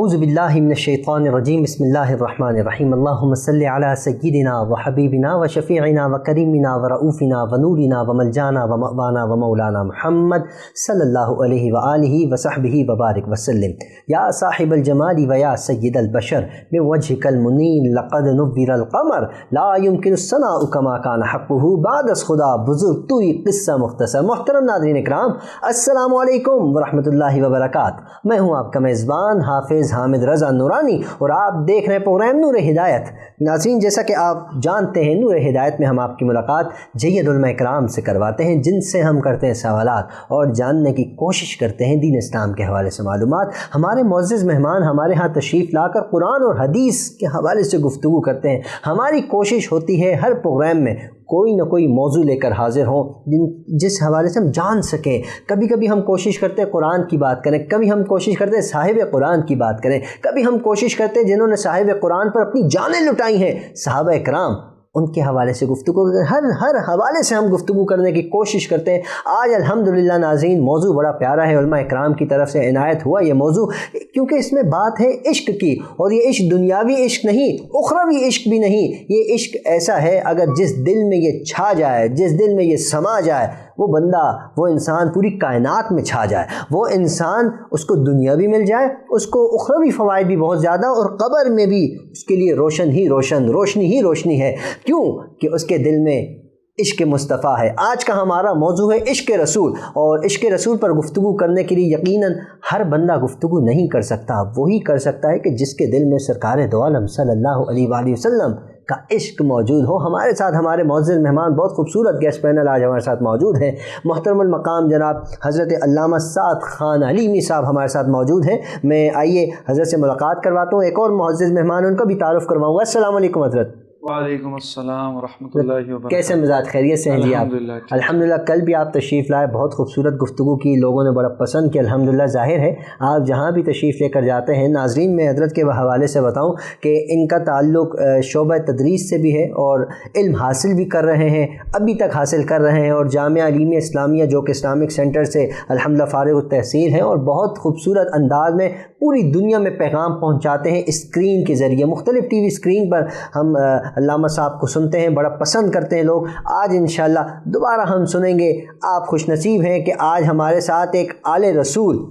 اعوذ باللہ من الشیطان الرجیم بسم اللہ الرحمن الرحیم اللہم صلی علی سیدنا و حبیبنا و شفیعنا و کریمنا و رؤوفنا و نورنا و ملجانا و مأوانا و مولانا محمد صلی اللہ علیہ وآلہ وصحبہ وبارک وسلم۔ یا صاحب الجمال و یا سید البشر من وجہک المنیر لقد نور القمر لا يمکن الثناء کما کان حقہ بعد از خدا بزرگ توئی قصہ مختصر۔ محترم ناظرین اکرام، السلام علیکم ورحمۃ اللہ وبرکاتہ۔ میں ہوں آپ کا میزبان حافظ حامد رضا نورانی اور آپ دیکھ رہے ہیں پروگرام نور ہدایت۔ ناظرین، جیسا کہ آپ جانتے ہیں، نور ہدایت میں ہم آپ کی ملاقات جید علماء اکرام سے کرواتے ہیں، جن سے ہم کرتے ہیں سوالات اور جاننے کی کوشش کرتے ہیں دین اسلام کے حوالے سے معلومات۔ ہمارے معزز مہمان ہمارے ہاں تشریف لا کر قرآن اور حدیث کے حوالے سے گفتگو کرتے ہیں۔ ہماری کوشش ہوتی ہے ہر پروگرام میں کوئی نہ کوئی موضوع لے کر حاضر ہوں جس حوالے سے ہم جان سکیں۔ کبھی کبھی ہم کوشش کرتے ہیں قرآن کی بات کریں، کبھی ہم کوشش کرتے ہیں صاحب قرآن کی بات کریں، کبھی ہم کوشش کرتے ہیں جنہوں نے صاحب قرآن پر اپنی جانیں لٹائی ہیں صحابہ کرام، ان کے حوالے سے گفتگو ہر حوالے سے ہم گفتگو کرنے کی کوشش کرتے ہیں۔ آج الحمدللہ ناظرین موضوع بڑا پیارا ہے، علماء اکرام کی طرف سے عنایت ہوا یہ موضوع، کیونکہ اس میں بات ہے عشق کی، اور یہ عشق دنیاوی عشق نہیں، اخروی عشق بھی نہیں۔ یہ عشق ایسا ہے اگر جس دل میں یہ چھا جائے، جس دل میں یہ سما جائے، وہ بندہ، وہ انسان پوری کائنات میں چھا جائے، وہ انسان اس کو دنیا بھی مل جائے، اس کو اخروی فوائد بھی بہت زیادہ، اور قبر میں بھی اس کے لیے روشنی ہی روشنی ہے۔ کیوں کہ اس کے دل میں عشق مصطفیٰ ہے۔ آج کا ہمارا موضوع ہے عشق رسول، اور عشق رسول پر گفتگو کرنے کے لیے یقیناً ہر بندہ گفتگو نہیں کر سکتا، وہی کر سکتا ہے کہ جس کے دل میں سرکار دو عالم صلی اللہ علیہ وآلہ وسلم کا عشق موجود ہو۔ ہمارے ساتھ ہمارے معزز مہمان بہت خوبصورت گیسٹ پینل آج ہمارے ساتھ موجود ہیں۔ محترم المقام جناب حضرت علامہ سعد خان علیمی صاحب ہمارے ساتھ موجود ہیں۔ میں آئیے حضرت سے ملاقات کرواتا ہوں۔ ایک اور معزز مہمان ان کا بھی تعارف کرواؤں گا۔ السلام علیکم حضرت۔ وعلیکم السلام ورحمۃ اللہ وبرکاتہ۔ کیسے مزاج، خیریت سے ہیں جی آپ؟ الحمدللہ کل بھی آپ تشریف لائے، بہت خوبصورت گفتگو کی، لوگوں نے بڑا پسند کیا الحمدللہ۔ ظاہر ہے آپ جہاں بھی تشریف لے کر جاتے ہیں، ناظرین میں حضرت کے حوالے سے بتاؤں کہ ان کا تعلق شعبہ تدریس سے بھی ہے، اور علم حاصل بھی کر رہے ہیں، ابھی تک حاصل کر رہے ہیں، اور جامعہ علیمیہ اسلامیہ جو کہ اسلامک سینٹر سے الحمدللہ فارغ التحصیل ہیں، اور بہت خوبصورت انداز میں پوری دنیا میں پیغام پہنچاتے ہیں اسکرین کے ذریعے۔ مختلف ٹی وی اسکرین پر ہم علامہ صاحب کو سنتے ہیں، بڑا پسند کرتے ہیں لوگ۔ آج انشاءاللہ دوبارہ ہم سنیں گے۔ آپ خوش نصیب ہیں کہ آج ہمارے ساتھ ایک آل رسول،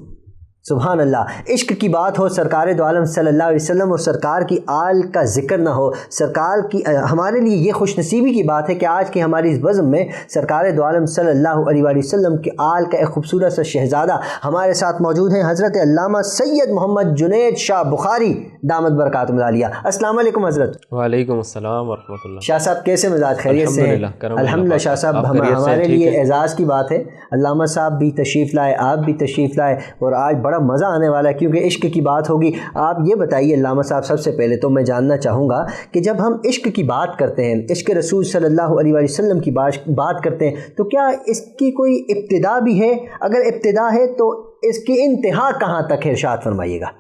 سبحان اللہ، عشق کی بات ہو سرکار دو عالم صلی اللہ علیہ وسلم اور سرکار کی آل کا ذکر نہ ہو، سرکار کی، ہمارے لیے یہ خوش نصیبی کی بات ہے کہ آج کی ہماری اس بزم میں سرکار دو عالم صلی اللہ علیہ وآلہ وسلم کی آل کا ایک خوبصورت سا شہزادہ ہمارے ساتھ موجود ہیں، حضرت علامہ سید محمد جنید شاہ بخاری دامت برکاتہم العالیہ۔ السلام علیکم حضرت۔ وعلیکم السلام ورحمۃ اللہ۔ شاہ صاحب کیسے مزاج، خیریت سے ہیں؟ الحمدللہ شاہ صاحب، ہمارے لیے اعزاز کی بات ہے، علامہ صاحب بھی تشریف لائے، آپ بھی تشریف لائے، اور آج بڑا مزہ آنے والا ہے کیونکہ عشق کی بات ہوگی۔ آپ یہ بتائیے علامہ صاحب، سب سے پہلے تو میں جاننا چاہوں گا کہ جب ہم عشق کی بات کرتے ہیں، عشق رسول صلی اللہ علیہ وآلہ وسلم کی بات کرتے ہیں، تو کیا اس کی کوئی ابتدا بھی ہے؟ اگر ابتدا ہے تو اس کی انتہا کہاں تک ہے، ارشاد فرمائیے گا۔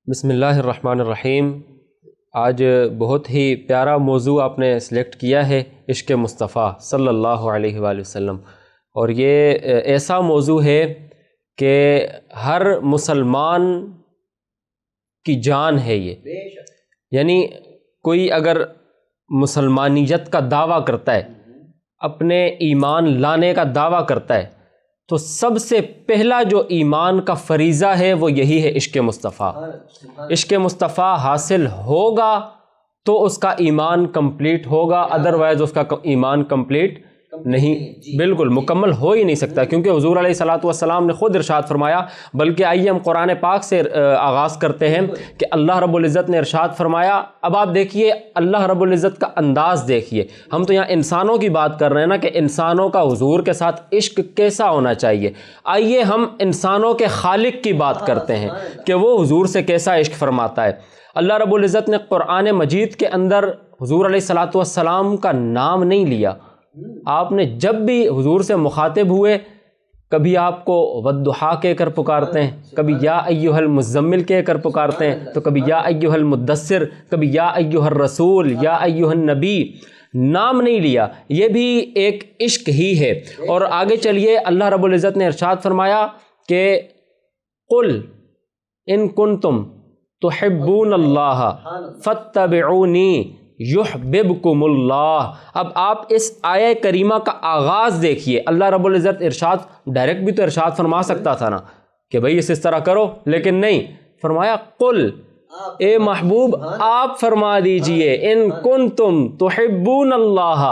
بسم اللہ الرحمن الرحیم۔ آج بہت ہی پیارا موضوع آپ نے سلیکٹ کیا ہے، عشق مصطفیٰ صلی اللہ علیہ وآلہ وسلم، اور یہ ایسا موضوع ہے کہ ہر مسلمان کی جان ہے یہ، یعنی کوئی اگر مسلمانیت کا دعویٰ کرتا ہے، اپنے ایمان لانے کا دعویٰ کرتا ہے، تو سب سے پہلا جو ایمان کا فریضہ ہے وہ یہی ہے عشق مصطفیٰ۔ عشق مصطفیٰ حاصل ہوگا تو اس کا ایمان کمپلیٹ ہوگا، ادروائز اس کا ایمان کمپلیٹ نہیں، بالکل مکمل ہو ہی نہیں سکتا، کیونکہ حضور علیہ الصلاۃ والسلام نے خود ارشاد فرمایا۔ بلکہ آئیے ہم قرآن پاک سے آغاز کرتے ہیں کہ اللہ رب العزت نے ارشاد فرمایا۔ اب آپ دیکھیے اللہ رب العزت کا انداز دیکھیے، ہم تو یہاں انسانوں کی بات کر رہے ہیں نا کہ انسانوں کا حضور کے ساتھ عشق کیسا ہونا چاہیے، آئیے ہم انسانوں کے خالق کی بات کرتے ہیں کہ وہ حضور سے کیسا عشق فرماتا ہے۔ اللہ رب العزت نے قرآن مجید کے اندر حضور علیہ الصلاۃ والسلام کا نام نہیں لیا۔ آپ نے جب بھی حضور سے مخاطب ہوئے، کبھی آپ کو والضحیٰ کہہ کر پکارتے ہیں، کبھی یا ایھا المزمل کہہ کر پکارتے ہیں، تو کبھی یا ایھا المدثر، کبھی یا ایھا الرسول، یا ایھا النبی، نام نہیں لیا۔ یہ بھی ایک عشق ہی ہے۔ اور آگے چلیے اللہ رب العزت نے ارشاد فرمایا کہ قل ان کنتم تحبون اللہ فاتبعونی یحببکم اللہ. اب آپ اس آیہ کریمہ کا آغاز دیکھیے. اللہ رب العزت ارشاد ڈائریکٹ بھی تو ارشاد فرما سکتا تھا نا کہ بھئی اس طرح کرو، لیکن نہیں، فرمایا قل، اے محبوب آپ فرما دیجئے، ان کنتم تحبون اللہ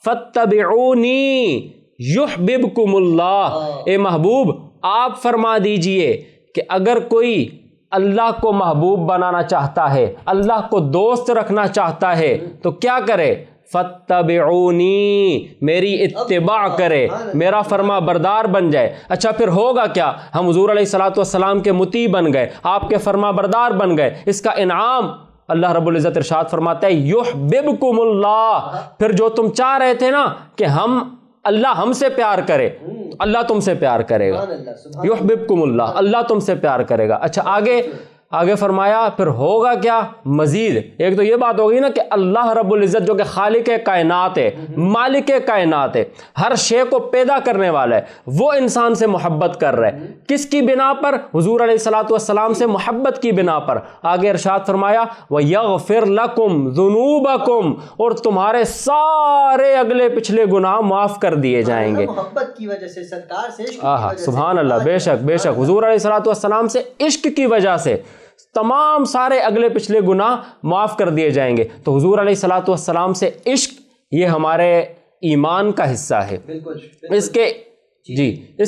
فاتبعونی یحببکم اللہ. اے محبوب آپ فرما دیجئے کہ اگر کوئی اللہ کو محبوب بنانا چاہتا ہے، اللہ کو دوست رکھنا چاہتا ہے تو کیا کرے؟ فاتبعونی، میری اتباع کرے، میرا فرما بردار بن جائے. اچھا پھر ہوگا کیا؟ ہم حضور علیہ الصلوۃ والسلام کے مطیع بن گئے، آپ کے فرما بردار بن گئے. اس کا انعام اللہ رب العزت ارشاد فرماتا ہے یحببکم اللہ. پھر جو تم چاہ رہے تھے نا کہ اللہ ہم سے پیار کرے، اللہ تم سے پیار کرے گا. یحببکم اللہ، اللہ تم سے پیار کرے گا. اچھا آگے فرمایا پھر ہوگا کیا؟ مزید ایک تو یہ بات ہوگی نا کہ اللہ رب العزت جو کہ خالق کائنات ہے، مالک کائنات ہے، ہر شے کو پیدا کرنے والا ہے، وہ انسان سے محبت کر رہا ہے. کس کی بنا پر؟ حضور علیہ الصلوۃ والسلام سے محبت کی بنا پر. آگے ارشاد فرمایا وَيَغْفِرْ لَكُمْ ذُنُوبَكُمْ، اور تمہارے سارے اگلے پچھلے گناہ معاف کر دیے جائیں گے. محبت کی وجہ سے، سرکار سے، سبحان اللہ. بے شک حضور علیہ الصلوۃ والسلام سے عشق کی وجہ سے تمام سارے اگلے پچھلے گناہ معاف کر دیے جائیں گے. تو حضور علیہ الصلوۃ والسلام سے عشق یہ ہمارے ایمان کا حصہ ہے. اس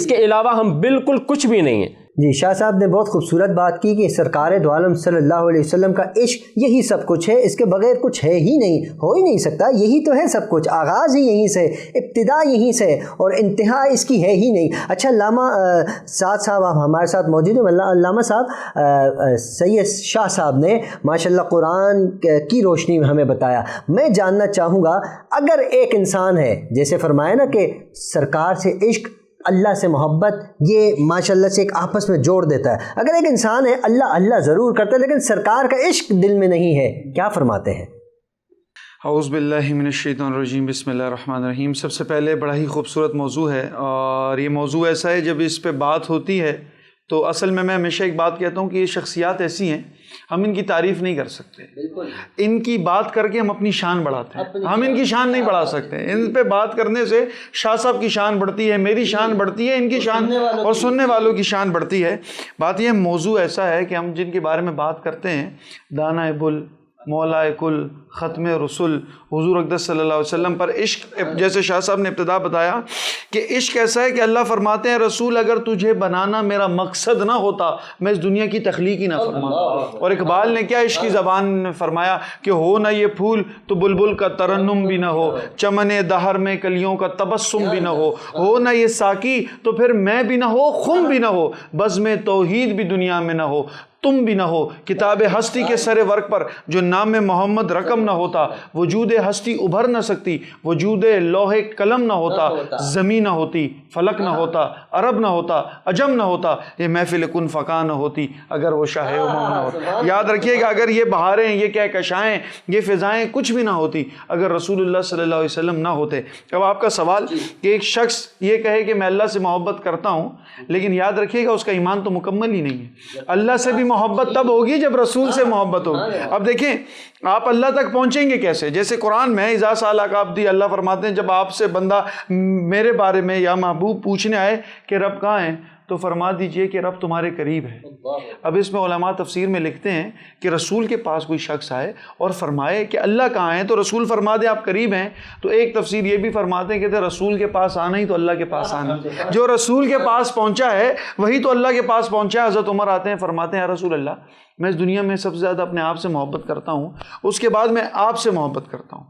کے علاوہ ہم بالکل کچھ بھی نہیں ہیں. جی شاہ صاحب نے بہت خوبصورت بات کی کہ سرکار دو عالم صلی اللہ علیہ وسلم کا عشق یہی سب کچھ ہے، اس کے بغیر کچھ ہے ہی نہیں، ہو ہی نہیں سکتا. یہی تو ہے سب کچھ، آغاز ہی یہیں سے، ابتدا یہیں سے، اور انتہا اس کی ہے ہی نہیں. اچھا علامہ سعد صاحب آپ ہمارے ساتھ موجود ہیں. علامہ صاحب سید شاہ صاحب نے ماشاءاللہ قرآن کی روشنی میں ہمیں بتایا. میں جاننا چاہوں گا اگر ایک انسان ہے، جیسے فرمایا نا کہ سرکار سے عشق، اللہ سے محبت، یہ ماشاءاللہ سے ایک آپس میں جوڑ دیتا ہے. اگر ایک انسان ہے اللہ ضرور کرتا ہے لیکن سرکار کا عشق دل میں نہیں ہے، کیا فرماتے ہیں؟ اعوذ باللہ من الشیطان الرجیم، بسم اللہ الرحمن الرحیم. سب سے پہلے بڑا ہی خوبصورت موضوع ہے، اور یہ موضوع ایسا ہے جب اس پہ بات ہوتی ہے تو اصل میں ہمیشہ ایک بات کہتا ہوں کہ یہ شخصیات ایسی ہیں ہم ان کی تعریف نہیں کر سکتے. ان کی بات کر کے ہم اپنی شان بڑھاتے ہیں، ہم ان کی شان نہیں بڑھا سکتے. ان پہ بات کرنے سے شاہ صاحب کی شان بڑھتی ہے، میری شان بڑھتی ہے، ان کی شان اور سننے والوں کی شان بڑھتی ہے. بات یہ موضوع ایسا ہے کہ ہم جن کے بارے میں بات کرتے ہیں، دانا بل، مولا کل، ختم رسول، حضور اقدس صلی اللہ علیہ وسلم پر عشق، جیسے شاہ صاحب نے ابتدا بتایا کہ عشق ایسا ہے کہ اللہ فرماتے ہیں رسول اگر تجھے بنانا میرا مقصد نہ ہوتا میں اس دنیا کی تخلیق ہی نہ فرماتا. اور اقبال نے کیا عشق کی زبان میں فرمایا کہ ہو نہ یہ پھول تو بلبل کا ترنم بھی نہ ہو، چمن دہر میں کلیوں کا تبسم بھی نہ ہو نہ یہ ساقی تو پھر میں بھی نہ ہو، خم بھی نہ ہو، بزم توحید بھی دنیا میں نہ ہو، تم بھی نہ ہو. کتاب ہستی کے سر ورق پر جو نام محمد رقم نہ ہوتا، وجود ہستی ابھر نہ سکتی، وجود لوح قلم نہ ہوتا، زمین نہ ہوتی، فلک نہ ہوتا، عرب نہ ہوتا، عجم نہ ہوتا، یہ محفل کن فقا نہ ہوتی اگر وہ شاہ امام نہ ہوتا. یاد رکھیے گا اگر یہ بہاریں، یہ کہکشائیں، یہ فضائیں کچھ بھی نہ ہوتی اگر رسول اللہ صلی اللہ علیہ وسلم نہ ہوتے. اب آپ کا سوال کہ ایک شخص یہ کہے کہ میں اللہ سے محبت کرتا ہوں، لیکن یاد رکھیے گا اس کا ایمان تو مکمل ہی نہیں ہے. اللہ سے بھی محبت تب ہوگی جب رسول سے محبت ہوگی. اب دیکھیں آپ اللہ تک پہنچیں گے کیسے؟ جیسے قرآن میں اذا سألک عبدی، اللہ فرماتے ہیں جب آپ سے بندہ میرے بارے میں یا محبوب پوچھنے آئے کہ رب کہاں ہیں تو فرما دیجئے کہ رب تمہارے قریب ہے. اب اس میں علماء تفسیر میں لکھتے ہیں کہ رسول کے پاس کوئی شخص آئے اور فرمائے کہ اللہ کہاں ہے تو رسول فرما دے آپ قریب ہیں، تو ایک تفسیر یہ بھی فرماتے ہیں کہ رسول کے پاس آنا ہی تو اللہ کے پاس آنا. جو رسول کے پاس پہنچا ہے وہی تو اللہ کے پاس پہنچا ہے. حضرت عمر آتے ہیں فرماتے ہیں یا رسول اللہ میں اس دنیا میں سب سے زیادہ اپنے آپ سے محبت کرتا ہوں، اس کے بعد میں آپ سے محبت کرتا ہوں.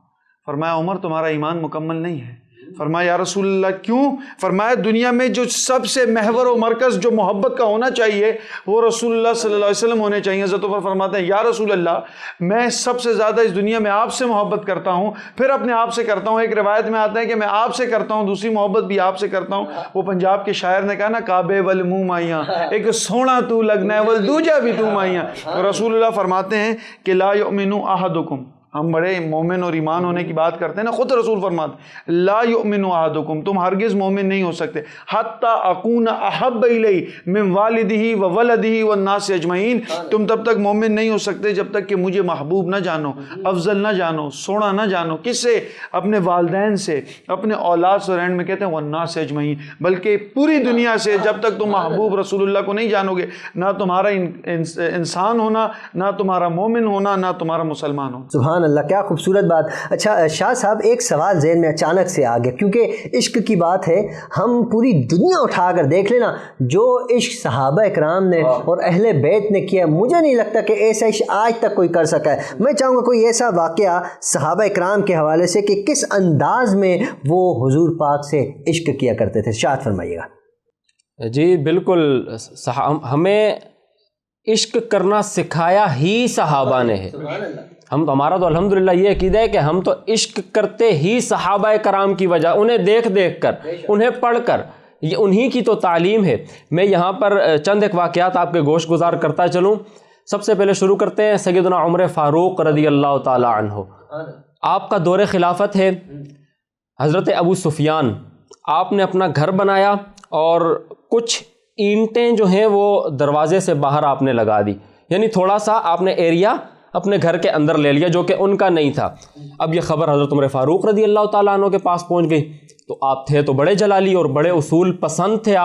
فرمایا عمر تمہارا ایمان مکمل نہیں ہے. فرمایا یا رسول اللہ کیوں؟ فرمایا دنیا میں جو سب سے محور و مرکز جو محبت کا ہونا چاہیے وہ رسول اللہ صلی اللہ علیہ وسلم ہونے چاہیے. حضرت عمر فرماتے ہیں یا رسول اللہ میں سب سے زیادہ اس دنیا میں آپ سے محبت کرتا ہوں، پھر اپنے آپ سے کرتا ہوں. ایک روایت میں آتا ہے کہ میں آپ سے کرتا ہوں، دوسری محبت بھی آپ سے کرتا ہوں. وہ پنجاب کے شاعر نے کہا نا کعبے ول منہ مائیاں، ایک سونا تو لگنا ہے ول دوجا بھی تو مائیاں. رسول اللہ فرماتے ہیں کہ لا یؤمن احدکم ہم بڑے مومن اور ایمان ہونے کی بات کرتے ہیں نا، خود رسول فرماتے لا یؤمن احدکم، تم ہرگز مومن نہیں ہو سکتے حتی اکون احب الیہ من والدہ و ولدہ والناس اجمعین، تم تب تک مومن نہیں ہو سکتے جب تک کہ مجھے محبوب نہ جانو، افضل نہ جانو، سونا نہ جانو. کس سے؟ اپنے والدین سے، اپنے اولاد سے، اور اینڈ میں کہتے ہیں والناس اجمعین، بلکہ پوری دنیا سے. جب تک تم محبوب رسول اللہ کو نہیں جانو گے، نہ تمہارا انسان ہونا، نہ تمہارا مومن ہونا، نہ تمہارا مسلمان ہونا. سبحان اللہ، کیا خوبصورت بات. اچھا شاہ صاحب، ایک سوال ذہن میں اچانک سے آ گیا، کیونکہ عشق کی بات ہے، ہم پوری دنیا اٹھا کر دیکھ لینا جو عشق صحابہ اکرام نے اور اہل بیت نے کیا، مجھے نہیں لگتا کہ ایسا عشق آج تک کوئی کر سکا ہے. میں چاہوں گا کوئی ایسا واقعہ صحابہ اکرام کے حوالے سے کہ کس انداز میں وہ حضور پاک سے عشق کیا کرتے تھے، ارشاد فرمائیے گا. جی بالکل، ہمیں عشق کرنا سکھایا ہی صحابہ نے ہے. ہمارا تو الحمدللہ یہ عقیدہ ہے کہ ہم تو عشق کرتے ہی صحابہ کرام کی وجہ، انہیں دیکھ دیکھ کر، انہیں پڑھ کر، یہ انہی کی تو تعلیم ہے. میں یہاں پر چند ایک واقعات آپ کے گوش گزار کرتا چلوں. سب سے پہلے شروع کرتے ہیں سیدنا عمر فاروق رضی اللہ تعالی عنہ. آپ کا دور خلافت ہے. حضرت ابو سفیان، آپ نے اپنا گھر بنایا اور کچھ اینٹیں جو ہیں وہ دروازے سے باہر آپ نے لگا دی، یعنی تھوڑا سا آپ نے ایریا اپنے گھر کے اندر لے لیا جو کہ ان کا نہیں تھا. اب یہ خبر حضرت عمر فاروق رضی اللہ تعالیٰ عنہ کے پاس پہنچ گئی. تو آپ تھے تو بڑے جلالی اور بڑے اصول پسند تھے.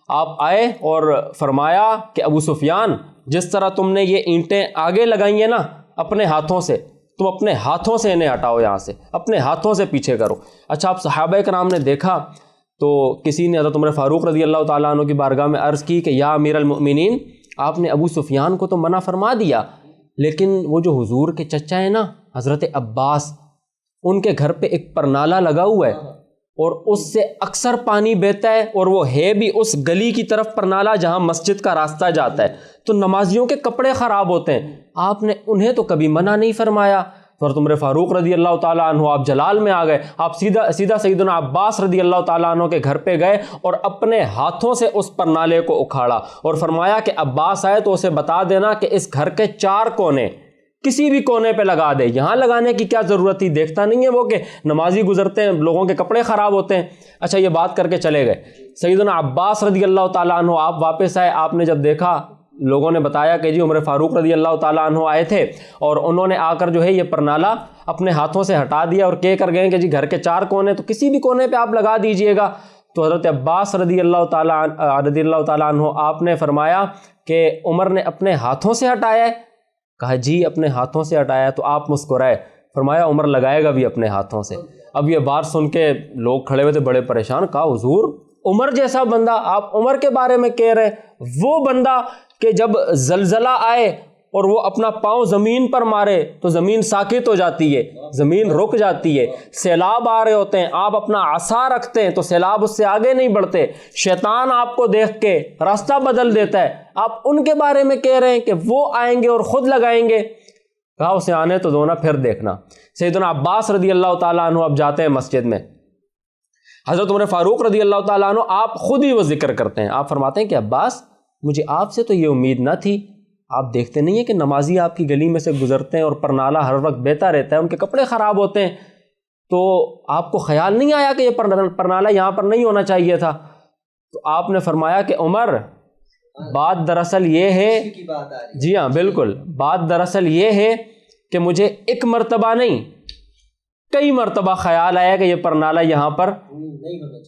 آپ آئے اور فرمایا کہ ابو سفیان، جس طرح تم نے یہ اینٹیں آگے لگائی ہیں نا اپنے ہاتھوں سے، تم اپنے ہاتھوں سے انہیں ہٹاؤ، یہاں سے اپنے ہاتھوں سے پیچھے کرو. اچھا، آپ صحابہ کرام نے دیکھا تو کسی نے حضرت عمر فاروق رضی اللہ تعالیٰ عنہ کی بارگاہ میں عرض کی کہ یا امیر المؤمنین، آپ نے ابو سفیان کو تو منع فرما دیا، لیکن وہ جو حضور کے چچا ہیں نا حضرت عباس، ان کے گھر پہ ایک پرنالہ لگا ہوا ہے اور اس سے اکثر پانی بہتا ہے، اور وہ ہے بھی اس گلی کی طرف پرنالہ جہاں مسجد کا راستہ جاتا ہے، تو نمازیوں کے کپڑے خراب ہوتے ہیں. آپ نے انہیں تو کبھی منع نہیں فرمایا. حضرت عمر فاروق رضی اللہ تعالیٰ عنہ آپ جلال میں آ گئے. آپ سیدھا سیدنا عباس رضی اللہ تعالیٰ عنہ کے گھر پہ گئے اور اپنے ہاتھوں سے اس پرنالے کو اکھاڑا اور فرمایا کہ عباس آئے تو اسے بتا دینا کہ اس گھر کے 4 کونے کسی بھی کونے پہ لگا دے، یہاں لگانے کی کیا ضرورت تھی، دیکھتا نہیں ہے وہ کہ نمازی گزرتے ہیں، لوگوں کے کپڑے خراب ہوتے ہیں. اچھا، یہ بات کر کے چلے گئے. سیدنا عباس رضی اللہ تعالیٰ عنہ آپ واپس آئے. آپ نے جب دیکھا، لوگوں نے بتایا کہ جی عمر فاروق رضی اللہ تعالیٰ عنہ آئے تھے اور انہوں نے آ کر جو ہے یہ پرنالہ اپنے ہاتھوں سے ہٹا دیا اور کہہ کر گئے کہ جی گھر کے 4 کونے تو کسی بھی کونے پہ آپ لگا دیجئے گا. تو حضرت عباس رضی اللہ تعالیٰ عنہ آپ نے فرمایا کہ عمر نے اپنے ہاتھوں سے ہٹایا ہے؟ کہا جی اپنے ہاتھوں سے ہٹایا. تو آپ مسکرائے، فرمایا عمر لگائے گا بھی اپنے ہاتھوں سے. اب یہ بات سن کے لوگ کھڑے ہوئے تھے بڑے پریشان. کہا حضور، عمر جیسا بندہ، آپ عمر کے بارے میں کہہ رہے، وہ بندہ کہ جب زلزلہ آئے اور وہ اپنا پاؤں زمین پر مارے تو زمین ساکت ہو جاتی ہے، زمین رک جاتی ہے. سیلاب آ رہے ہوتے ہیں، آپ اپنا عصا رکھتے ہیں تو سیلاب اس سے آگے نہیں بڑھتے. شیطان آپ کو دیکھ کے راستہ بدل دیتا ہے، آپ ان کے بارے میں کہہ رہے ہیں کہ وہ آئیں گے اور خود لگائیں گے. کہا اسے آنے تو دو نا، پھر دیکھنا. سیدنا عباس رضی اللہ تعالیٰ عنہ اب جاتے ہیں مسجد میں. حضرت عمر فاروق رضی اللہ تعالیٰ عنہ آپ خود ہی وہ ذکر کرتے ہیں. آپ فرماتے ہیں کہ عباس، مجھے آپ سے تو یہ امید نہ تھی. آپ دیکھتے نہیں ہیں کہ نمازی آپ کی گلی میں سے گزرتے ہیں اور پرنالہ ہر وقت بہتا رہتا ہے، ان کے کپڑے خراب ہوتے ہیں، تو آپ کو خیال نہیں آیا کہ یہ پرنالہ یہاں پر نہیں ہونا چاہیے تھا؟ تو آپ نے فرمایا کہ عمر، بات دراصل یہ ہے، جی ہاں بالکل، بات دراصل یہ ہے کہ مجھے ایک مرتبہ نہیں کئی مرتبہ خیال آیا کہ یہ پرنالہ یہاں پر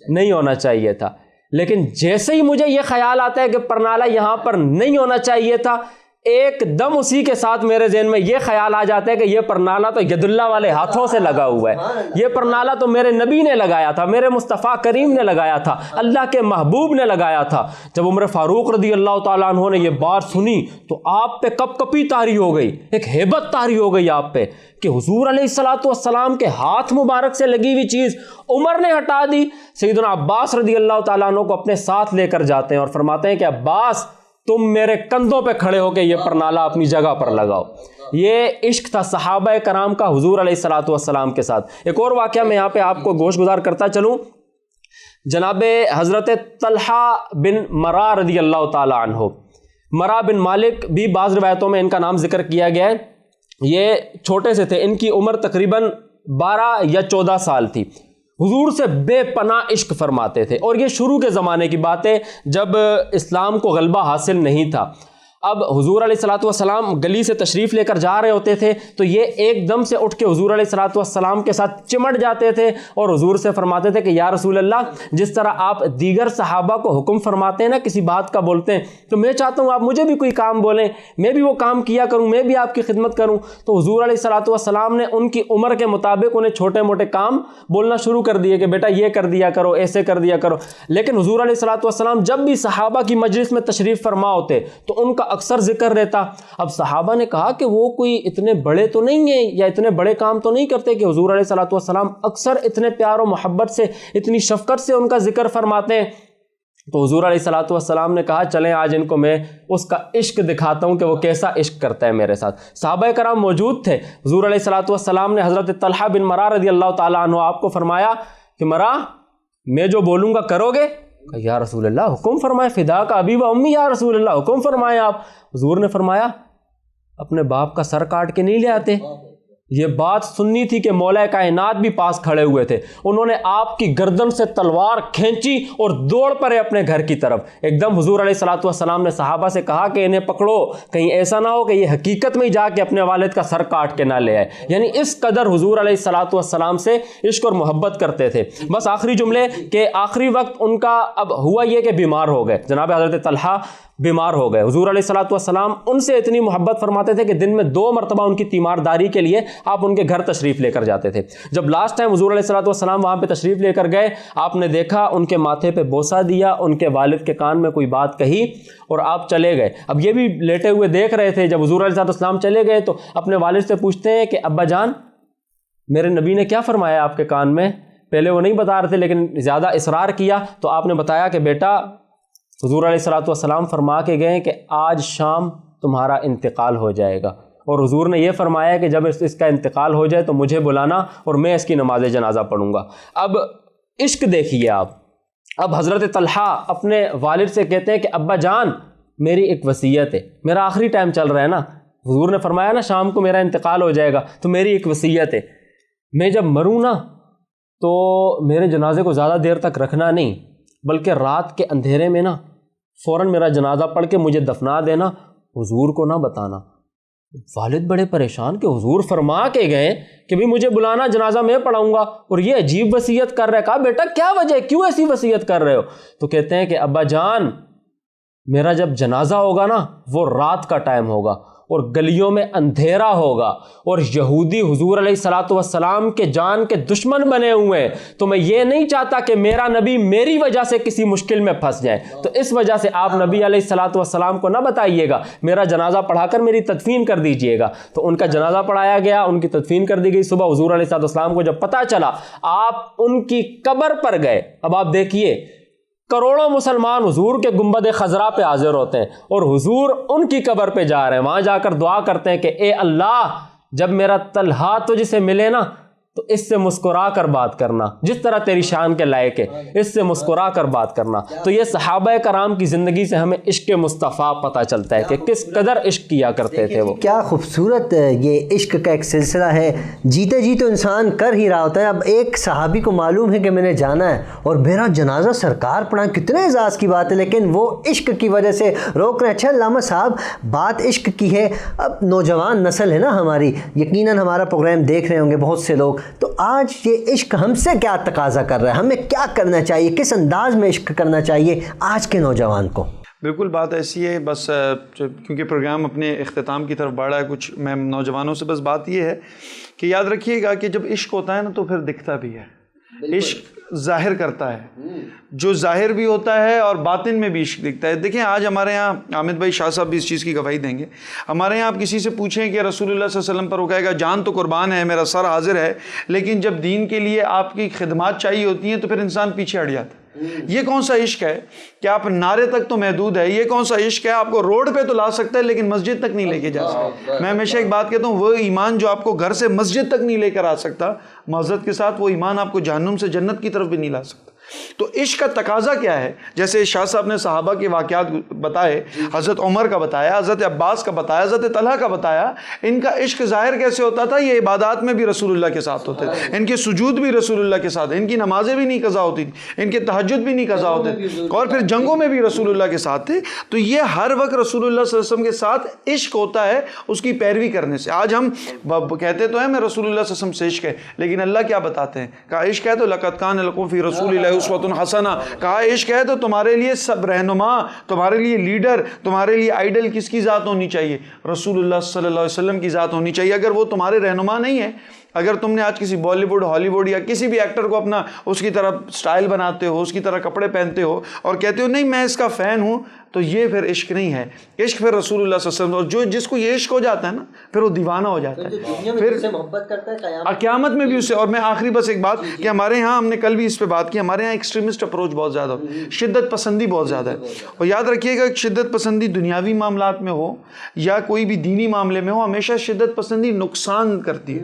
نہیں ہونا چاہیے تھا، لیکن جیسے ہی مجھے یہ خیال آتا ہے کہ پرنالہ یہاں پر نہیں ہونا چاہیے تھا، ایک دم اسی کے ساتھ میرے ذہن میں یہ خیال آ جاتا ہے کہ یہ پرنالہ تو ید اللہ والے ہاتھوں سے لگا ہوا ہے، یہ پرنالہ تو میرے نبی نے لگایا تھا، میرے مصطفیٰ کریم نے لگایا تھا، اللہ کے محبوب نے لگایا تھا. جب عمر فاروق رضی اللہ تعالیٰ عنہ نے یہ بات سنی تو آپ پہ کپ کپی طاری ہو گئی، ایک ہیبت طاری ہو گئی آپ پہ کہ حضور علیہ السلام کے ہاتھ مبارک سے لگی ہوئی چیز عمر نے ہٹا دی. سیدنا عباس رضی اللہ تعالیٰ عنہ کو اپنے ساتھ لے کر جاتے ہیں اور فرماتے ہیں کہ عباس، تم میرے کندھوں پہ کھڑے ہو کے یہ پرنالہ اپنی جگہ پر لگاؤ. یہ عشق تھا صحابہ کرام کا حضور علیہ السلام کے ساتھ. ایک اور واقعہ میں یہاں پہ آپ کو گوش گزار کرتا چلوں. جناب حضرت طلحہ بن مرہ رضی اللہ تعالی عنہ، مرہ بن مالک بھی بعض روایتوں میں ان کا نام ذکر کیا گیا ہے. یہ چھوٹے سے تھے، ان کی عمر تقریباً 12 یا 14 سال تھی، حضور سے بے پناہ عشق فرماتے تھے. اور یہ شروع کے زمانے کی بات ہے جب اسلام کو غلبہ حاصل نہیں تھا. اب حضور علیہ الصلوۃ والسلام گلی سے تشریف لے کر جا رہے ہوتے تھے تو یہ ایک دم سے اٹھ کے حضور علیہ الصلوۃ والسلام کے ساتھ چمٹ جاتے تھے اور حضور سے فرماتے تھے کہ یا رسول اللہ، جس طرح آپ دیگر صحابہ کو حکم فرماتے ہیں نا کسی بات کا بولتے ہیں، تو میں چاہتا ہوں آپ مجھے بھی کوئی کام بولیں، میں بھی وہ کام کیا کروں، میں بھی آپ کی خدمت کروں. تو حضور علیہ الصلوۃ والسلام نے ان کی عمر کے مطابق انہیں چھوٹے موٹے کام بولنا شروع کر دیے کہ بیٹا یہ کر دیا کرو، ایسے کر دیا کرو. لیکن حضور علیہ الصلوۃ والسلام جب بھی صحابہ کی مجلس میں تشریف فرما ہوتے تو ان کا اکثر ذکر رہتا. اب صحابہ نے کہا کہ وہ کوئی اتنے بڑے تو نہیں ہیں یا اتنے بڑے کام تو نہیں کرتے کہ حضور علیہ الصلوۃ والسلام اکثر اتنے پیار و محبت سے، اتنی شفقت سے ان کا ذکر فرماتے ہیں. تو حضور علیہ الصلوۃ والسلام نے کہا چلیں آج ان کو میں اس کا عشق دکھاتا ہوں کہ وہ کیسا عشق کرتا ہے میرے ساتھ. صحابہ کرام موجود تھے. حضور علیہ الصلوۃ والسلام نے حضرت طلحہ بن مرہ رضی اللہ تعالیٰ عنہ آپ کو فرمایا کہ مرہ، میں جو بولوں گا کرو گے؟ یا رسول اللہ حکم فرمائے، فدا کا ابی و امی، یا رسول اللہ حکم فرمائے آپ. حضور نے فرمایا اپنے باپ کا سر کاٹ کے نہیں لے آتے. یہ بات سننی تھی کہ مولا کائنات بھی پاس کھڑے ہوئے تھے. انہوں نے آپ کی گردن سے تلوار کھینچی اور دوڑ پڑے اپنے گھر کی طرف. ایک دم حضور علیہ الصلوۃ والسلام نے صحابہ سے کہا کہ انہیں پکڑو، کہیں ایسا نہ ہو کہ یہ حقیقت میں جا کے اپنے والد کا سر کاٹ کے نہ لے آئے. یعنی اس قدر حضور علیہ الصلوۃ والسلام سے عشق اور محبت کرتے تھے. بس آخری جملے کہ آخری وقت ان کا اب ہوا یہ کہ بیمار ہو گئے. جناب حضرت طلحہ بیمار ہو گئے. حضور علیہ الصلوۃ والسلام ان سے اتنی محبت فرماتے تھے کہ دن میں 2 مرتبہ ان کی تیمارداری کے لیے آپ ان کے گھر تشریف لے کر جاتے تھے. جب لاسٹ ٹائم حضور علیہ الصلوۃ والسلام وہاں پہ تشریف لے کر گئے، آپ نے دیکھا ان کے ماتھے پہ بوسہ دیا، ان کے والد کے کان میں کوئی بات کہی اور آپ چلے گئے. اب یہ بھی لیٹے ہوئے دیکھ رہے تھے. جب حضور علیہ الصلوۃ والسلام چلے گئے تو اپنے والد سے پوچھتے ہیں کہ ابا جان، میرے نبی نے کیا فرمایا آپ کے کان میں؟ پہلے وہ نہیں بتا رہے تھے لیکن زیادہ اصرار کیا تو آپ نے بتایا کہ بیٹا، حضور علیہ الصلوۃ والسلام فرما کے گئے کہ آج شام تمہارا انتقال ہو جائے گا، اور حضور نے یہ فرمایا کہ جب اس کا انتقال ہو جائے تو مجھے بلانا اور میں اس کی نماز جنازہ پڑھوں گا. اب عشق دیکھیے آپ. اب حضرت طلحہ اپنے والد سے کہتے ہیں کہ ابا جان، میری ایک وصیت ہے، میرا آخری ٹائم چل رہا ہے نا، حضور نے فرمایا نا شام کو میرا انتقال ہو جائے گا، تو میری ایک وصیت ہے، میں جب مروں نا تو میرے جنازے کو زیادہ دیر تک رکھنا نہیں، بلکہ رات کے اندھیرے میں نا فوراً میرا جنازہ پڑھ کے مجھے دفنا دینا، حضور کو نہ بتانا. والد بڑے پریشان کہ حضور فرما کے گئے کہ بھی مجھے بلانا، جنازہ میں پڑھاؤں گا، اور یہ عجیب وصیت کر رہے. کہا بیٹا کیا وجہ ہے، کیوں ایسی وصیت کر رہے ہو؟ تو کہتے ہیں کہ ابا جان، میرا جب جنازہ ہوگا نا وہ رات کا ٹائم ہوگا اور گلیوں میں اندھیرا ہوگا اور یہودی حضور علیہ الصلوۃ والسلام کے جان کے دشمن بنے ہوئے ہیں، تو میں یہ نہیں چاہتا کہ میرا نبی میری وجہ سے کسی مشکل میں پھنس جائے، تو اس وجہ سے آپ نبی علیہ الصلوۃ والسلام کو نہ بتائیے گا، میرا جنازہ پڑھا کر میری تدفین کر دیجئے گا. تو ان کا جنازہ پڑھایا گیا، ان کی تدفین کر دی گئی. صبح حضور علیہ الصلوۃ والسلام کو جب پتہ چلا، آپ ان کی قبر پر گئے. اب آپ دیکھیے کروڑوں مسلمان حضور کے گنبد خضرا پہ حاضر ہوتے ہیں اور حضور ان کی قبر پہ جا رہے ہیں، وہاں جا کر دعا کرتے ہیں کہ اے اللہ، جب میرا طلحہ تجھ سے ملے نا تو اس سے مسکرا کر بات کرنا، جس طرح تیری شان کے لائق ہے اس سے مسکرا کر بات کرنا. تو یہ صحابہ کرام کی زندگی سے ہمیں عشق مصطفیٰ پتہ چلتا ہے کہ کس قدر عشق کیا کرتے تھے وہ. کیا خوبصورت یہ عشق کا ایک سلسلہ ہے، جیتے جی تو انسان کر ہی رہا ہوتا ہے. اب ایک صحابی کو معلوم ہے کہ میں نے جانا ہے اور میرا جنازہ سرکار پڑھا، کتنے اعزاز کی بات ہے، لیکن وہ عشق کی وجہ سے روک رہے ہیں. اچھا علامہ صاحب، بات عشق کی ہے، اب نوجوان نسل ہے نا ہماری، یقیناً ہمارا پروگرام دیکھ رہے ہوں گے بہت سے لوگ، تو آج یہ عشق ہم سے کیا تقاضا کر رہا ہے، ہمیں کیا کرنا چاہیے، کس انداز میں عشق کرنا چاہیے آج کے نوجوان کو؟ بالکل بات ایسی ہے، بس کیونکہ پروگرام اپنے اختتام کی طرف بڑھا ہے، کچھ میں نوجوانوں سے بس بات یہ ہے کہ یاد رکھیے گا کہ جب عشق ہوتا ہے نا تو پھر دکھتا بھی ہے. عشق ظاہر کرتا ہے، جو ظاہر بھی ہوتا ہے اور باطن میں بھی عشق دکھتا ہے. دیکھیں آج ہمارے ہاں عامد بھائی شاہ صاحب بھی اس چیز کی گواہی دیں گے، ہمارے یہاں آپ کسی سے پوچھیں کہ رسول اللہ صلی اللہ علیہ وسلم پر، وہ کہے گا جان تو قربان ہے، میرا سر حاضر ہے، لیکن جب دین کے لیے آپ کی خدمات چاہیے ہوتی ہیں تو پھر انسان پیچھے ہٹ جاتا ہے. یہ کون سا عشق ہے کہ آپ نعرے تک تو محدود ہے، یہ کون سا عشق ہے آپ کو روڈ پہ تو لا سکتا ہے لیکن مسجد تک نہیں لے کے جا سکتا. میں ہمیشہ ایک بات کہتا ہوں، وہ ایمان جو آپ کو گھر سے مسجد تک نہیں لے کر آ سکتا، معذرت کے ساتھ وہ ایمان آپ کو جہنم سے جنت کی طرف بھی نہیں لا سکتا. تو عشق کا تقاضا کیا ہے؟ جیسے شاہ صاحب نے صحابہ کے واقعات بتائے، حضرت عمر کا بتایا، حضرت عباس کا بتایا، حضرت طلحہ کا بتایا، ان کا عشق ظاہر کیسے ہوتا تھا؟ یہ عبادات میں بھی رسول اللہ کے ساتھ ہوتے تھے، ان کے سجود بھی رسول اللہ کے ساتھ، ان کی نمازیں بھی نہیں قضا ہوتی تھی، ان کے تہجد بھی نہیں قضا ہوتے تھے، اور پھر جنگوں میں بھی رسول اللہ کے ساتھ تھے۔ تو یہ ہر وقت رسول اللہ صلی اللہ علیہ وسلم کے ساتھ عشق ہوتا ہے اس کی پیروی کرنے سے۔ آج ہم کہتے تو ہیں میں رسول اللہ صلی اللہ علیہ وسلم سے عشق ہے، لیکن اللہ کیا بتاتے ہیں؟ کہا عشق ہے تو لقد کان لکم فی رسول اللہ اسوۃ حسنہ، کہا عشق ہے تو تمہارے لیے سب رہنما، تمہارے لیے لیڈر، تمہارے لیے آئیڈل کس کی ذات ہونی چاہیے؟ رسول اللہ صلی اللہ علیہ وسلم کی ذات ہونی چاہیے۔ اگر وہ تمہارے رہنما نہیں ہے، اگر تم نے آج کسی بالی ووڈ، ہالی ووڈ یا کسی بھی ایکٹر کو اپنا اس کی طرح سٹائل بناتے ہو، اس کی طرح کپڑے پہنتے ہو اور کہتے ہو نہیں میں اس کا فین ہوں، تو یہ پھر عشق نہیں ہے۔ عشق پھر رسول اللہ صلی اللہ علیہ وسلم، اور جو جس کو یہ عشق ہو جاتا ہے نا پھر وہ دیوانہ ہو جاتا ہے، پھر محبت کرتا ہے قیامت میں بھی اس سے۔ اور میں آخری بس ایک بات کہ ہمارے ہاں، ہم نے کل بھی اس پہ بات کی، ہمارے ہاں ایکسٹریمسٹ اپروچ بہت زیادہ ہے، شدت پسندی بہت زیادہ ہے۔ اور یاد رکھیے گا شدت پسندی دنیاوی معاملات میں ہو یا کوئی بھی دینی معاملے میں ہو، ہمیشہ شدت پسندی نقصان کرتی ہے۔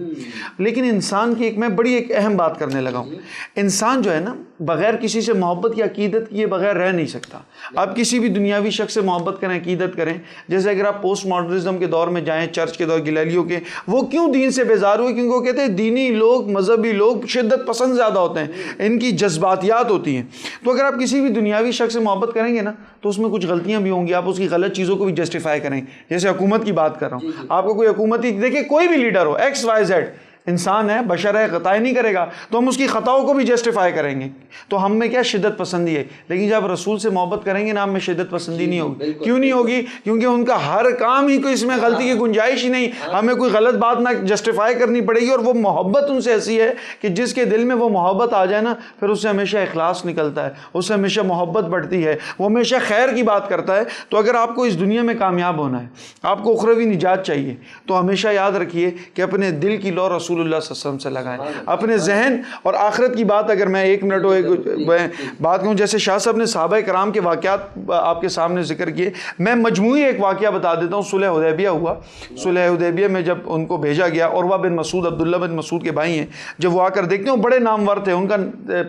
لیکن انسان کی میں بڑی ایک اہم بات کرنے لگا ہوں، انسان جو ہے نا بغیر کسی سے محبت کی عقیدت کیے بغیر رہ نہیں سکتا۔ آپ کسی بھی دنیاوی شخص سے محبت کریں، عقیدت کریں، جیسے اگر آپ پوسٹ ماڈرنزم کے دور میں جائیں، چرچ کے دور، گلیلیو کے، وہ کیوں دین سے بیزار ہوئے؟ کیونکہ وہ کہتے ہیں دینی لوگ، مذہبی لوگ شدت پسند زیادہ ہوتے ہیں، ان کی جذباتیات ہوتی ہیں۔ تو اگر آپ کسی بھی دنیاوی شخص سے محبت کریں گے نا تو اس میں کچھ غلطیاں بھی ہوں گی، آپ اس کی غلط چیزوں کو بھی جسٹیفائی کریں۔ جیسے حکومت کی بات کر رہا ہوں، آپ کو کوئی حکومتی، دیکھیں کوئی بھی لیڈر ہو، ایکس وائی زیڈ، انسان ہے، بشر ہے، خطائیں نہیں کرے گا، تو ہم اس کی خطاؤں کو بھی جسٹیفائی کریں گے۔ تو ہم میں کیا شدت پسندی ہے، لیکن جب رسول سے محبت کریں گے نا ہم میں شدت پسندی نہیں ہوگی۔ کیوں نہیں ہوگی؟ کیونکہ ان کا ہر کام ہی کوئی اس میں غلطی کی گنجائش ہی نہیں، ہمیں کوئی غلط بات نہ جسٹیفائی کرنی پڑے گی۔ اور وہ محبت ان سے ایسی ہے کہ جس کے دل میں وہ محبت آ جائے نا پھر اس سے ہمیشہ اخلاص نکلتا ہے، اس سے ہمیشہ محبت بڑھتی ہے، وہ ہمیشہ خیر کی بات کرتا ہے۔ تو اگر آپ کو اس دنیا میں کامیاب ہونا ہے، آپ کو اخروی نجات چاہیے، تو ہمیشہ یاد رکھیے کہ اپنے دل کی لو رسول اللہ صلی اللہ علیہ وسلم سے لگائیں، اپنے ذہن اور آخرت کی بات۔ اگر میں ایک منٹ بات کروں، جیسے شاہ صاحب نے صحابہ کرام کے واقعات آپ کے سامنے ذکر کیے، میں مجموعی ایک واقعہ بتا دیتا ہوں۔ صلح حدیبیہ ہوا، صلح حدیبیہ میں جب ان کو بھیجا گیا، عروہ بن مسعود، عبداللہ بن مسعود کے بھائی ہیں، جب وہ آ کر دیکھتے ہیں، وہ بڑے نامور تھے، ان کا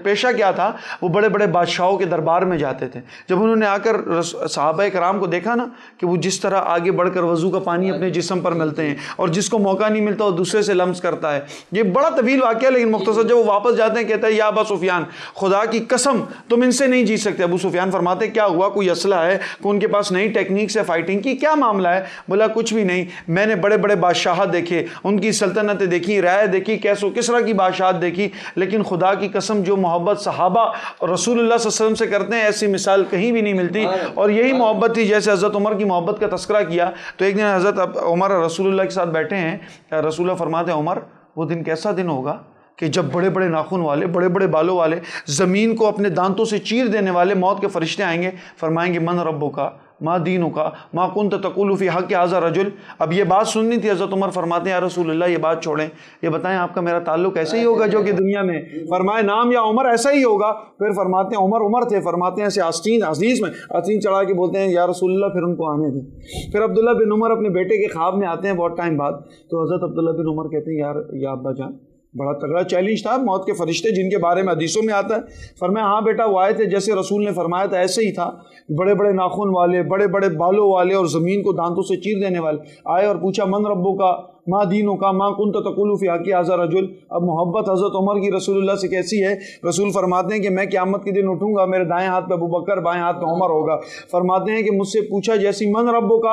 پیشہ کیا تھا، وہ بڑے بڑے بادشاہوں کے دربار میں جاتے تھے۔ جب انہوں نے آ کر صحابہ کرام کو دیکھا نا کہ وہ جس طرح آگے بڑھ کر وضو کا پانی اپنے جسم پر ملتے ہیں اور جس کو موقع نہیں ملتا وہ دوسرے سے لمس کرتا ہے، یہ بڑا طویل واقعہ لیکن مختصر۔ جب وہ واپس جاتے ہیں کہتا ہے یا ابا سفیان، خدا کی قسم تم ان سے نہیں جیت سکتے۔ ابو سفیان فرماتے ہیں کیا ہوا، کوئی اسلحہ ہے، کہ ان کے پاس نئی ٹیکنیکس ہے فائٹنگ کی، کیا معاملہ ہے؟ بولا کچھ بھی نہیں، میں نے بڑے بڑے بادشاہت دیکھے، ان کی سلطنتیں دیکھی، رائے دیکھی، کیسو کسرا کی بادشاہت دیکھی، لیکن خدا کی قسم جو محبت صحابہ رسول اللہ صلی اللہ علیہ وسلم سے کرتے ہیں ایسی مثال کہیں بھی نہیں ملتی۔ اور یہی محبت تھی، جیسے حضرت عمر کی محبت کا تذکرہ کیا تو ایک دن حضرت عمر رسول اللہ کے ساتھ بیٹھے ہیں، رسول اللہ فرماتے ہیں عمر وہ دن کیسا دن ہوگا کہ جب بڑے بڑے ناخن والے، بڑے بڑے بالوں والے، زمین کو اپنے دانتوں سے چیر دینے والے موت کے فرشتے آئیں گے، فرمائیں گے من ربک ما دینک ما کنت تقول فی حق ھذا رجل۔ اب یہ بات سننی تھی، حضرت عمر فرماتے ہیں یا رسول اللہ یہ بات چھوڑیں، یہ بتائیں آپ کا میرا تعلق ایسے ہی ہوگا جو کہ دنیا میں؟ فرمائے نام یا عمر ایسا ہی ہوگا۔ پھر فرماتے ہیں عمر تھے، فرماتے ہیں ایسے آستین حدیث میں آستین چڑھا کے بولتے ہیں یا رسول اللہ پھر ان کو آنے دیں۔ پھر عبداللہ بن عمر اپنے بیٹے کے خواب میں آتے ہیں بہت ٹائم بعد، تو حضرت عبداللہ بن عمر کہتے ہیں یا ابا جان، بڑا تگڑا چیلنج تھا، موت کے فرشتے جن کے بارے میں حدیثوں میں آتا ہے۔ فرمایا ہاں بیٹا وہ آئے تھے جیسے رسول نے فرمایا تھا ایسے ہی تھا، بڑے بڑے ناخن والے، بڑے بڑے بالوں والے اور زمین کو دانتوں سے چیر دینے والے آئے اور پوچھا من ربک ما دینک ما کنت تقول فی حق ھذا رجل۔ اب محبت حضرت عمر کی رسول اللہ سے کیسی ہے؟ رسول فرماتے ہیں کہ میں قیامت کے دن اٹھوں گا، میرے دائیں ہاتھ پہ ابوبکر، بائیں ہاتھ پہ عمر ہوگا۔ فرماتے ہیں کہ مجھ سے پوچھا جیسی من ربک،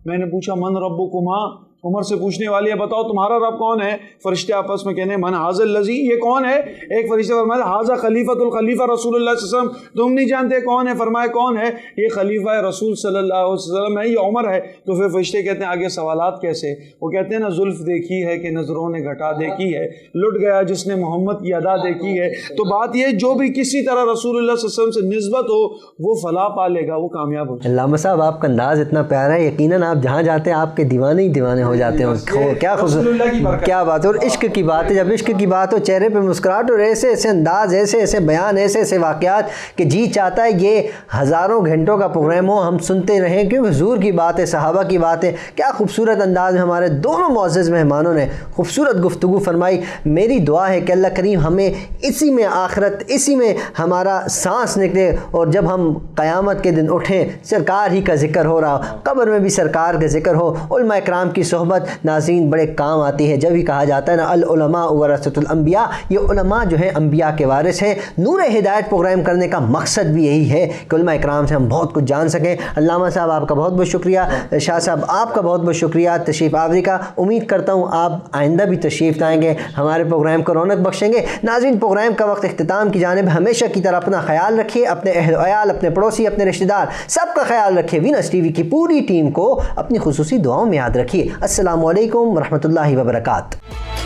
میں نے پوچھا من ربکما، عمر سے پوچھنے والی ہے بتاؤ تمہارا رب کون ہے؟ فرشتے آپس میں کہنے من ھذا الذی، یہ کون ہے؟ ایک فرشتے فرمایا ھذا خلیفۃ الخلیفہ رسول اللہ صلی اللہ علیہ وسلم، تم نہیں جانتے کون ہے؟ فرمایا کون ہے؟ یہ خلیفہ رسول صلی اللہ علیہ وسلم ہے، یہ عمر ہے۔ تو پھر فرشتے کہتے ہیں آگے سوالات کیسے؟ وہ کہتے ہیں نا زلف دیکھی ہے کہ نظروں نے گھٹا دیکھی ہے، لٹ گیا جس نے محمد کی ادا دیکھی ہے۔ تو بات یہ جو بھی کسی طرح رسول اللہ صلی اللہ علیہ وسلم سے نسبت ہو وہ فلاح پا لے گا، وہ کامیاب ہو جائے۔ علامہ صاحب آپ کا انداز اتنا پیارا ہے، یقیناً آپ جہاں جاتے ہیں آپ کے دیوانے ہی دیوانے ہو جاتے ہیں. کیا بات ہے. اور عشق کی بات ہے, جب عشق کی بات ہو چہرے پہ مسکراہٹ, اور ایسے ایسے انداز, ایسے ایسے بیان, ایسے ایسے واقعات کہ جی چاہتا ہے یہ ہزاروں گھنٹوں کا پروگرام ہو, ہم سنتے رہیں, کیونکہ حضور کی بات ہے, صحابہ کی بات ہے. کیا خوبصورت انداز میں ہمارے دونوں معزز مہمانوں نے خوبصورت گفتگو فرمائی. میری دعا ہے کہ اللہ کریم ہمیں اسی میں آخرت, اسی میں ہمارا سانس نکلے, اور جب ہم قیامت کے دن اٹھیں سرکار ہی کا ذکر ہو رہا, قبر میں بھی سرکار کا ذکر ہو. علماء اکرام کی صحبت ناظرین بڑے کام آتی ہے. جب ہی کہا جاتا ہے نا العلماء ورثۃ الانبیاء, یہ علماء جو ہیں انبیاء کے وارث ہیں. نور ہدایت پروگرام کرنے کا مقصد بھی یہی ہے کہ علماء اکرام سے ہم بہت کچھ جان سکیں. علامہ صاحب آپ کا بہت بہت شکریہ, شاہ صاحب آپ کا بہت بہت شکریہ تشریف آوری کا. امید کرتا ہوں آپ آئندہ بھی تشریف لائیں گے, ہمارے پروگرام کو رونق بخشیں گے. ناظرین پروگرام کا وقت اختتام کی جانب, ہمیشہ کی طرح اپنا خیال رکھیے, اپنے اہل و عیال, اپنے پڑوسی, اپنے رشتہ دار, سب کا خیال رکھیے. وینس ٹی وی کی پوری ٹیم کو اپنی خصوصی دعاؤں میں یاد رکھیے. السلام علیکم ورحمۃ اللہ وبرکاتہ.